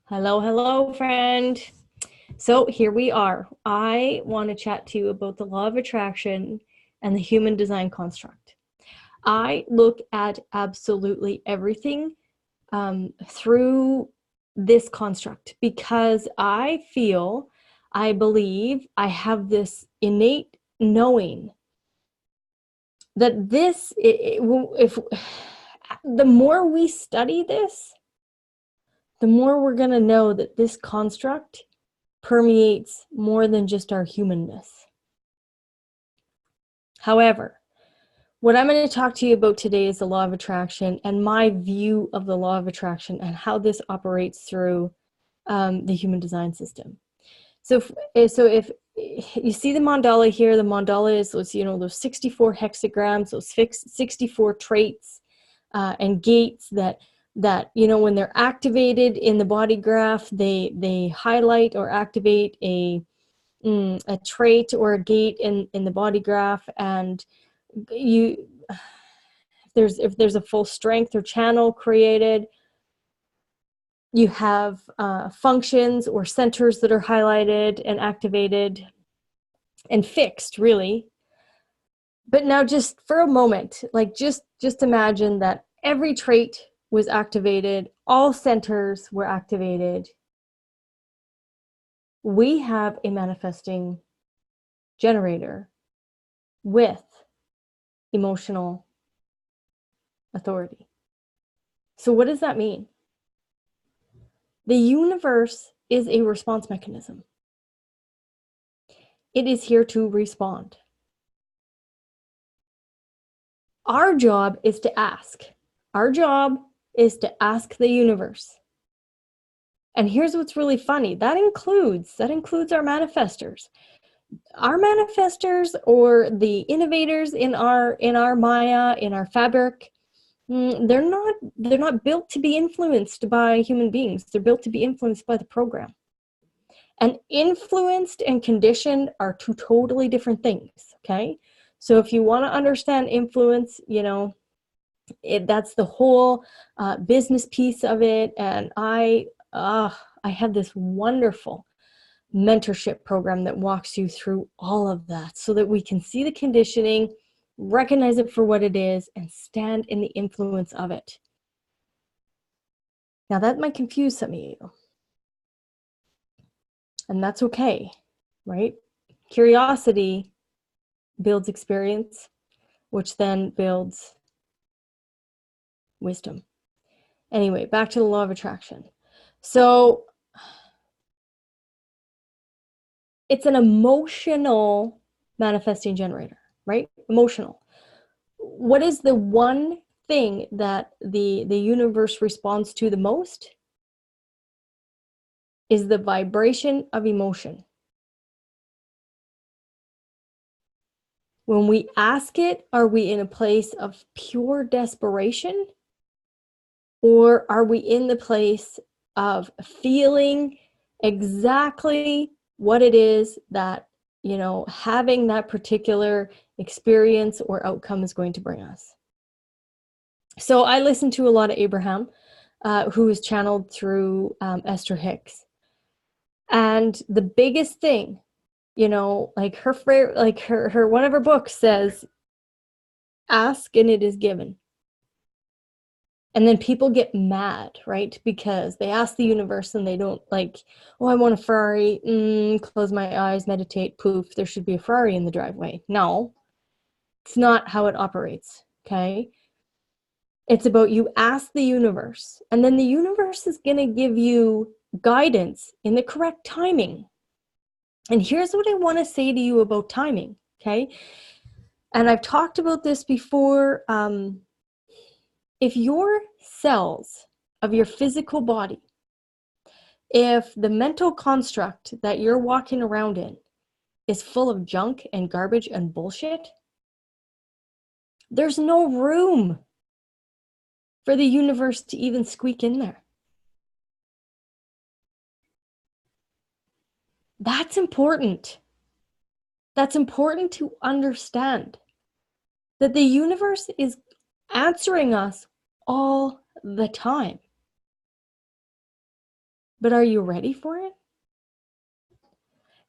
Hello, hello, friend. So here we are. I want to chat to you about the law of attraction and the human design construct. I look at absolutely everything through this construct because I believe, I have this innate knowing that if the more we study this, the more we're going to know that this construct permeates more than just our humanness. However, what I'm going to talk to you about today is the law of attraction and my view of the law of attraction and how this operates through the human design system. So if you see the mandala here, the mandala is those 64 hexagrams, those 64 traits and gates that when they're activated in the body graph, they highlight or activate a trait or a gate in the body graph, and if there's a full strength or channel created, you have functions or centers that are highlighted and activated and fixed, really. But now, just for a moment, just imagine that every trait was activated, all centers were activated. We have a manifesting generator with emotional authority. So what does that mean? The universe is a response mechanism. It is here to respond. Our job is to ask. Our job is to ask the universe. And here's what's really funny. That includes our manifestors. Our manifestors, or the innovators in our Maya, in our fabric, they're not built to be influenced by human beings. They're built to be influenced by the program. And influenced and conditioned are two totally different things, okay? So if you want to understand influence, that's the whole business piece of it. And I have this wonderful mentorship program that walks you through all of that so that we can see the conditioning, recognize it for what it is, and stand in the influence of it. Now, that might confuse some of you, and that's okay, right? Curiosity builds experience, which then builds wisdom. Anyway, back to the law of attraction. So it's an emotional manifesting generator, right? Emotional. What is the one thing that the universe responds to the most? Is the vibration of emotion. When we ask it, are we in a place of pure desperation? Or are we in the place of feeling exactly what it is that, having that particular experience or outcome is going to bring us? So I listen to a lot of Abraham, who is channeled through Esther Hicks. And the biggest thing, like her one of her books says, ask and it is given. And then people get mad, right? Because they ask the universe and they don't oh, I want a Ferrari. Close my eyes, meditate, poof, there should be a Ferrari in the driveway. No, it's not how it operates, okay? It's about you ask the universe, and then the universe is going to give you guidance in the correct timing. And here's what I want to say to you about timing, okay? And I've talked about this before. If your cells of your physical body, if the mental construct that you're walking around in is full of junk and garbage and bullshit, there's no room for the universe to even squeak in there. That's important. That's important to understand, that the universe is answering us all the time. but are you ready for it?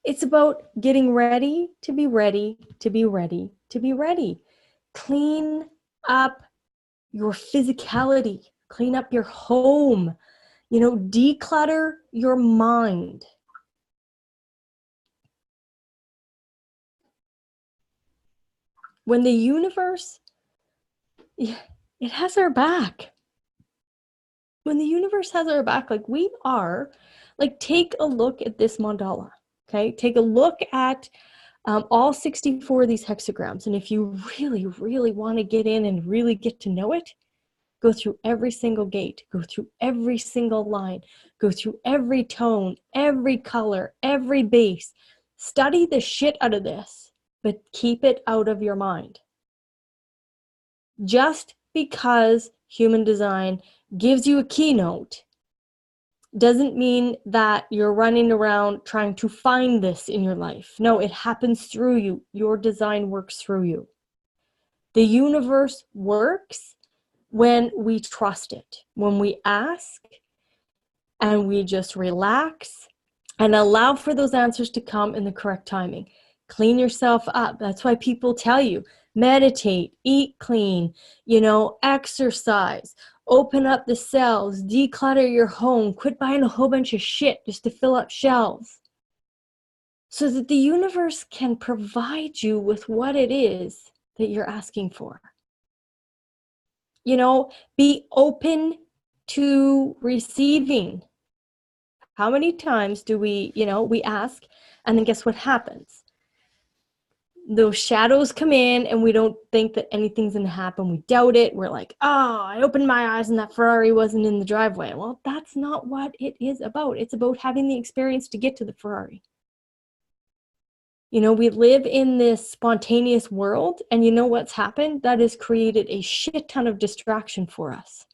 It's about getting ready to be ready to be ready to be ready. Clean up your physicality, clean up your home, declutter your mind. When the universe, it has our back. When the universe has our back, like we are, like take a look at this mandala, okay? Take a look at all 64 of these hexagrams. And if you really, really want to get in and really get to know it, go through every single gate, go through every single line, go through every tone, every color, every base. Study the shit out of this, but keep it out of your mind. Just because human design gives you a keynote doesn't mean that you're running around trying to find this in your life. No, it happens through you. Your design works through you. The universe works when we trust it, when we ask and we just relax and allow for those answers to come in the correct timing. Clean yourself up. That's why people tell you, meditate, eat clean, exercise, open up the cells, declutter your home, quit buying a whole bunch of shit just to fill up shelves, so that the universe can provide you with what it is that you're asking for. Be open to receiving. How many times do we ask, and then guess what happens? Those shadows come in and we don't think that anything's going to happen. We doubt it. We're like, oh, I opened my eyes and that Ferrari wasn't in the driveway. Well, that's not what it is about. It's about having the experience to get to the Ferrari. We live in this spontaneous world, and you know what's happened? That has created a shit ton of distraction for us.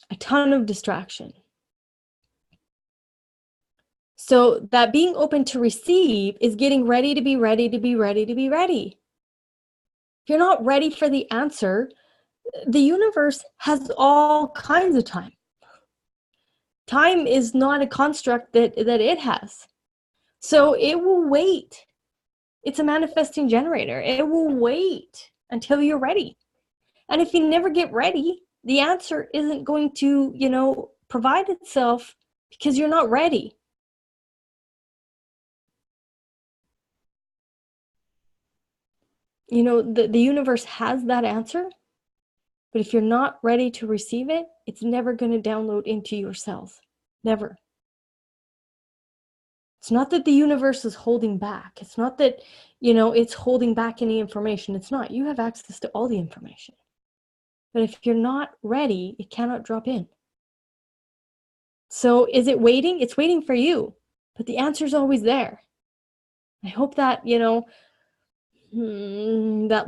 A ton of distraction. So that being open to receive is getting ready to be ready to be ready to be ready. If you're not ready for the answer, the universe has all kinds of time. Time is not a construct that it has. So it will wait. It's a manifesting generator. It will wait until you're ready. And if you never get ready, the answer isn't going to, provide itself because you're not ready. The universe has that answer, but if you're not ready to receive it, it's never going to download into your cells. Never. It's not that the universe is holding back. It's not that, it's holding back any information. It's not. You have access to all the information. But if you're not ready, it cannot drop in. So is it waiting? It's waiting for you, but the answer is always there. I hope that, that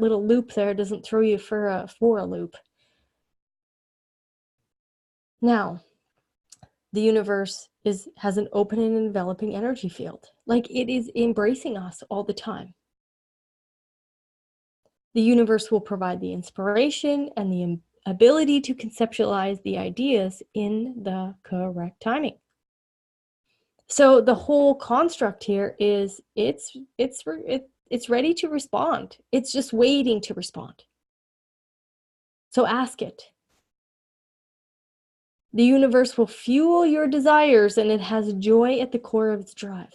little loop there doesn't throw you for a loop. Now, the universe has an open and enveloping energy field. Like it is embracing us all the time. The universe will provide the inspiration and the ability to conceptualize the ideas in the correct timing. So the whole construct here is it's ready to respond. It's just waiting to respond. So ask it. The universe will fuel your desires, and it has joy at the core of its drive.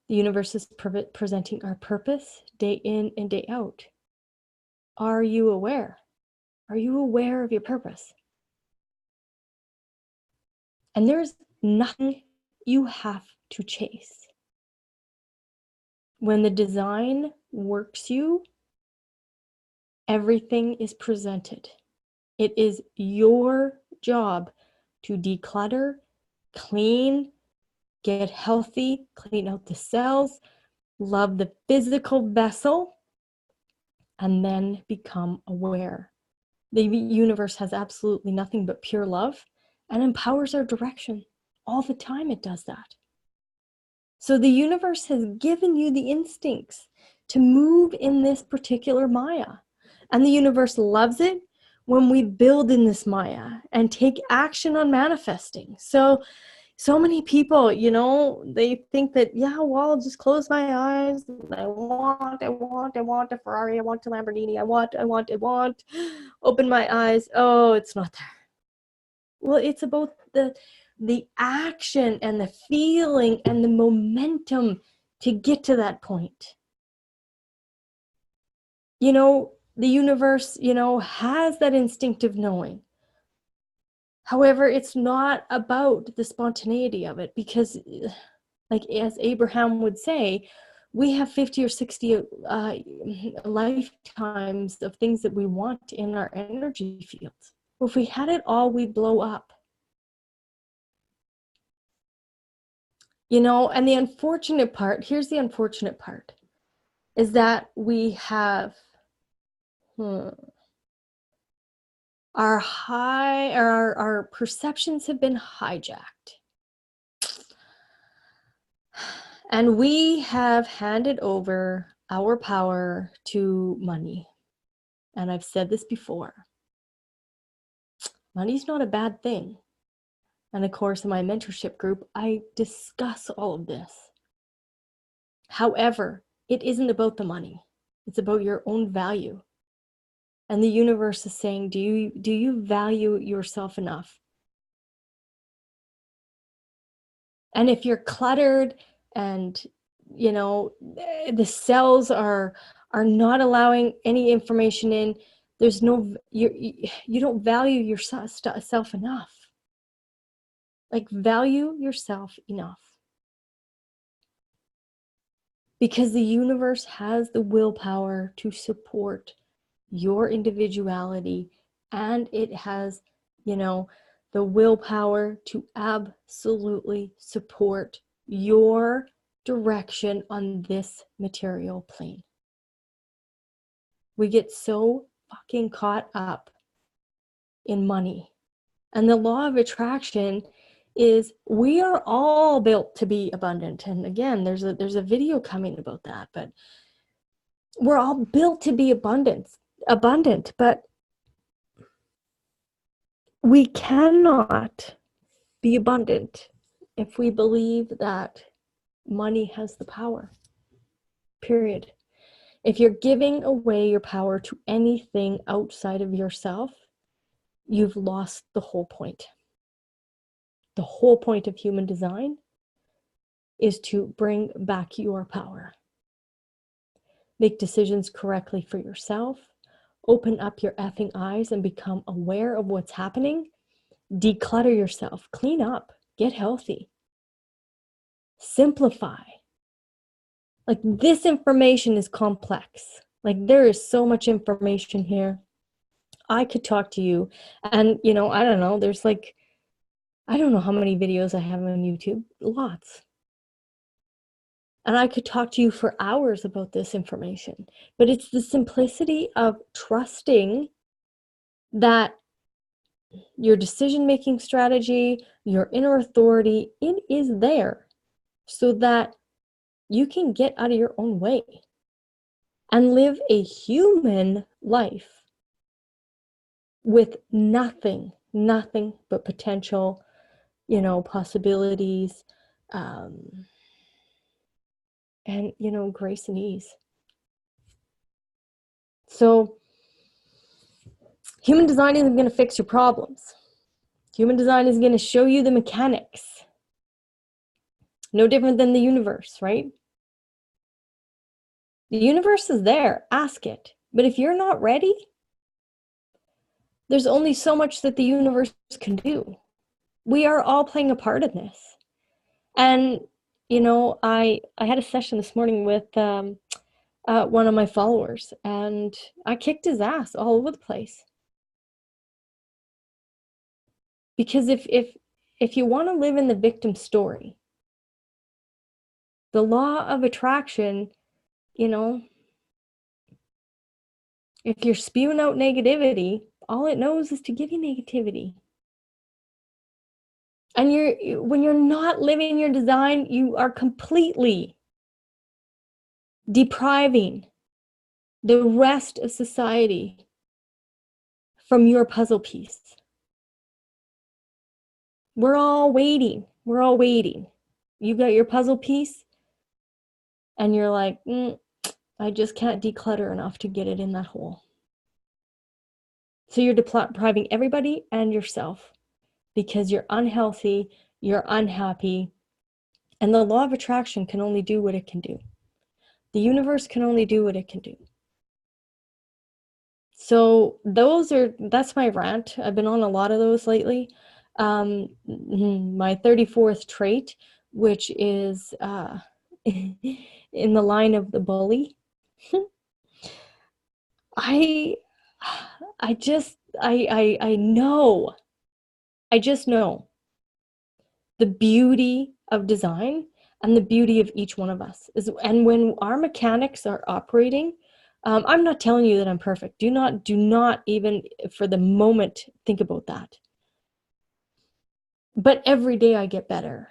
The universe is presenting our purpose day in and day out. Are you aware? Are you aware of your purpose? And there's nothing you have to chase. When the design works you, everything is presented. It is your job to declutter, clean, get healthy, clean out the cells, love the physical vessel, and then become aware. The universe has absolutely nothing but pure love and empowers our direction. All the time it does that. So the universe has given you the instincts to move in this particular Maya. And the universe loves it when we build in this Maya and take action on manifesting. So many people, they think that, yeah, well, I'll just close my eyes. I want a Ferrari. I want a Lamborghini. I want. Open my eyes. Oh, it's not there. Well, it's about the action and the feeling and the momentum to get to that point. The universe, has that instinctive knowing. However, it's not about the spontaneity of it, because like as Abraham would say, we have 50 or 60 lifetimes of things that we want in our energy fields. If we had it all, we'd blow up. And the unfortunate part, here's the unfortunate part, is that we have our perceptions have been hijacked. And we have handed over our power to money. And I've said this before. Money's not a bad thing. And of course, in my mentorship group, I discuss all of this. However, it isn't about the money. It's about your own value. And the universe is saying, do you value yourself enough? And if you're cluttered and, the cells are not allowing any information in, you don't value yourself enough. Like, value yourself enough. Because the universe has the willpower to support your individuality, and it has, the willpower to absolutely support your direction on this material plane. We get so fucking caught up in money. And the law of attraction is we are all built to be abundant. And again, there's a video coming about that, but we're all built to be abundant, but we cannot be abundant if we believe that money has the power. Period. If you're giving away your power to anything outside of yourself, you've lost the whole point. The whole point of human design is to bring back your power. Make decisions correctly for yourself. Open up your effing eyes and become aware of what's happening. Declutter yourself. Clean up. Get healthy. Simplify. Like, this information is complex. Like, there is so much information here. I could talk to you and, I don't know, there's like, I don't know how many videos I have on YouTube. Lots. And I could talk to you for hours about this information. But it's the simplicity of trusting that your decision-making strategy, your inner authority, it is there so that you can get out of your own way and live a human life with nothing but potential, possibilities, and, grace and ease. So human design isn't going to fix your problems. Human design is going to show you the mechanics. No different than the universe, right? The universe is there. Ask it. But if you're not ready, there's only so much that the universe can do. We are all playing a part in this. And, I had a session this morning with one of my followers, and I kicked his ass all over the place. Because if you want to live in the victim story, the law of attraction, if you're spewing out negativity, all it knows is to give you negativity. And when you're not living your design, you are completely depriving the rest of society from your puzzle piece. We're all waiting. We're all waiting. You got your puzzle piece, and you're like, I just can't declutter enough to get it in that hole. So you're depriving everybody and yourself because you're unhealthy, you're unhappy, and the law of attraction can only do what it can do. The universe can only do what it can do. So that's my rant. I've been on a lot of those lately. My 34th trait, which is in the line of the bully. I just know the beauty of design and the beauty of each one of us and when our mechanics are operating, I'm not telling you that I'm perfect. Do not even for the moment think about that. But every day I get better.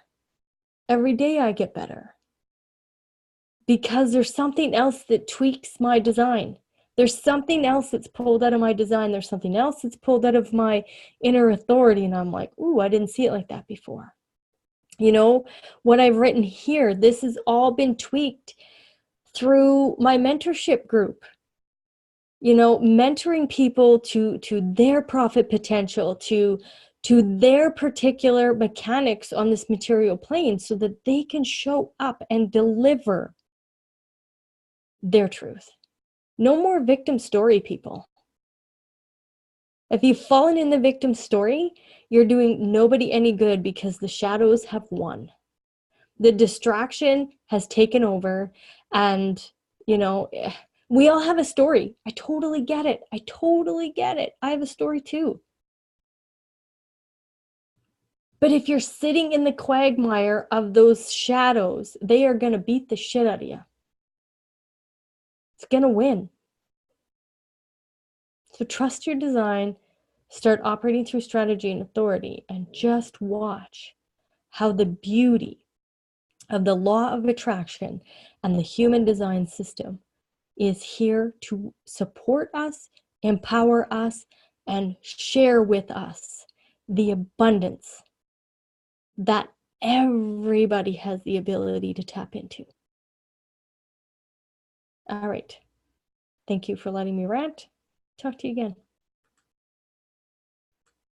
Every day I get better. Because there's something else that tweaks my design. There's something else that's pulled out of my design. There's something else that's pulled out of my inner authority. And I'm like, ooh, I didn't see it like that before. You know, what I've written here, this has all been tweaked through my mentorship group. You know, mentoring people to their profit potential, to their particular mechanics on this material plane so that they can show up and deliver their truth. No more victim story, people. If you've fallen in the victim story, you're doing nobody any good because the shadows have won. The distraction has taken over, and, you know, we all have a story. I totally get it. I have a story too. But if you're sitting in the quagmire of those shadows, they are going to beat the shit out of you. It's going to win. So trust your design, start operating through strategy and authority, and just watch how the beauty of the law of attraction and the human design system is here to support us, empower us, and share with us the abundance that everybody has the ability to tap into. All right. Thank you for letting me rant. Talk to you again.